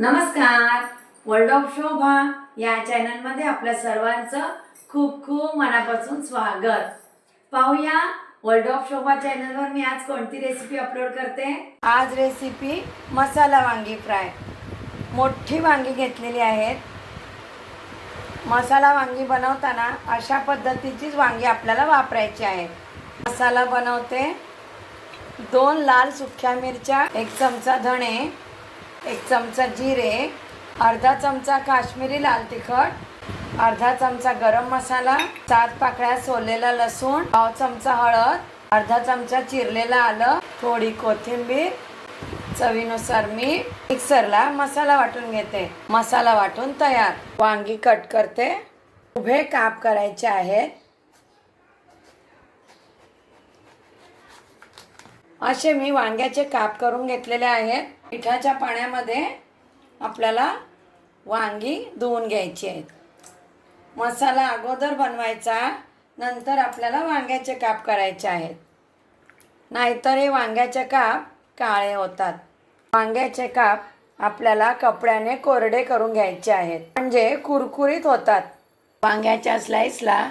नमस्कार. World of शोभा या चॅनलमध्ये आपल्या सर्वांचं खूप खूप मनापासून स्वागत. पाहूया वर्ल्ड ऑफ शोभा चॅनलवर मी आज कोणती रेसिपी अपलोड करते. आज रेसिपी मसाला वांगी फ्राय. मोठी वांगी घेतलेली आहेत. मसाला वांगी बनवताना अशा पद्धतीचीच वांगी आपल्याला वापरायची आहेत. मसाला बनवते. 2 लाल सुक्या मिरच्या, 1 चमचा धणे, 1 चमचा जिरे, अर्धा चमचा काश्मीरी लाल तिखट, अर्धा चमचा गरम मसाला, 7 पाकळ्या सोललेला लसूण, पाव चमचा हळद, अर्धा चमचा चिरलेला आलं, थोडी कोथिंबीर, चवीनुसार मीठ. मिक्सरला मसाला वाटून घेते. मसाला वाटून तयार. वांगी कट करते. उभे काप करायचे आहेत. असे मी वांग्याचे काप करून घेतलेले आहेत. मिठाच्या पाण्यामध्ये आपल्याला वांगी धुवून घ्यायची आहेत. मसाला अगोदर बनवायचा, नंतर आपल्याला वांग्याचे काप करायचे आहेत, नाहीतर हे वांग्याचे काप काळे होतात. वांग्याचे काप आपल्याला कपड्याने कोरडे करून घ्यायचे आहेत, म्हणजे कुरकुरीत होतात. वांग्याच्या स्लाइसला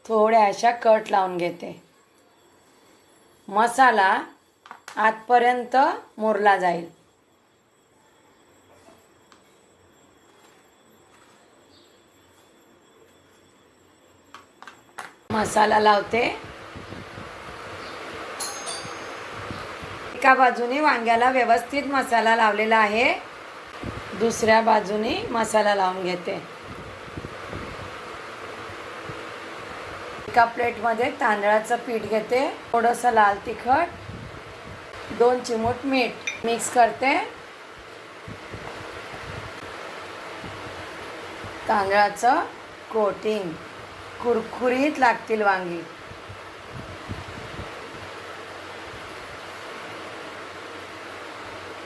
थोड्या अशा कट लावून घेते. मसाला आतपर्यंत मुरला जाईल. मसाला लावते. एका बाजूने वांग्याला व्यवस्थित मसाला लावलेला आहे, दुसऱ्या बाजूने मसाला लावून घेते. एका प्लेटमध्ये तांदळाचं पीठ घेते, थोडंसं लाल तिखट, 2 चिमूट मीठ मिक्स करते. तांदळाचं कोटिंग. कुरकुरीत लागतील वांगी.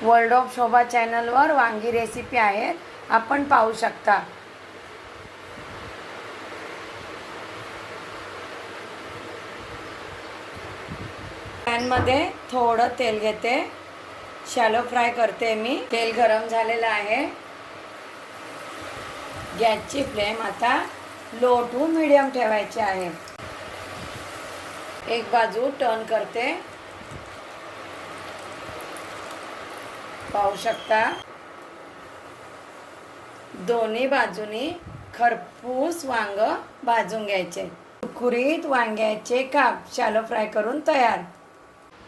वर्ल्ड ऑफ शोभा चॅनलवर वांगी रेसिपी आहेत, आपण पाहू शकता. पॅनमध्ये थोडं तेल घेते. शॅलो फ्राय करते मी. तेल गरम झालेलं आहे. गॅसची फ्लेम आता लो टू मीडियम ठेवायची आहे. एक बाजू टर्न करते. पाहू शकता, दोन्ही बाजूनी खरपूस वांग भाजून घ्यायचे. कुरकुरीत वांग्याचे काप शॅलो फ्राय करून तयार.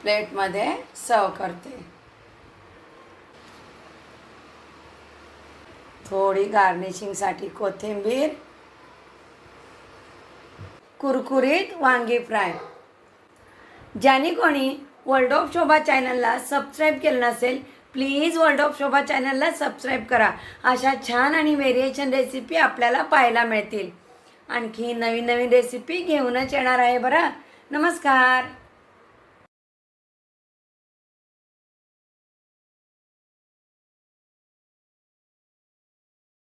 प्लेटमध्ये सर्व करते. थोडी गार्निशिंगसाठी कोथिंबीर. कुरकुरीत वांगी फ्राय. ज्याने कोणी वर्ल्ड ऑफ शोभा चॅनलला सबस्क्राईब केलं नसेल, प्लीज वर्ल्ड ऑफ शोभा चॅनलला सबस्क्राईब करा. अशा छान आणि व्हेरिएशन रेसिपी आपल्याला पाहायला मिळतील. आणखी नवीन नवीन रेसिपी घेऊनच येणार आहे बरं. नमस्कार.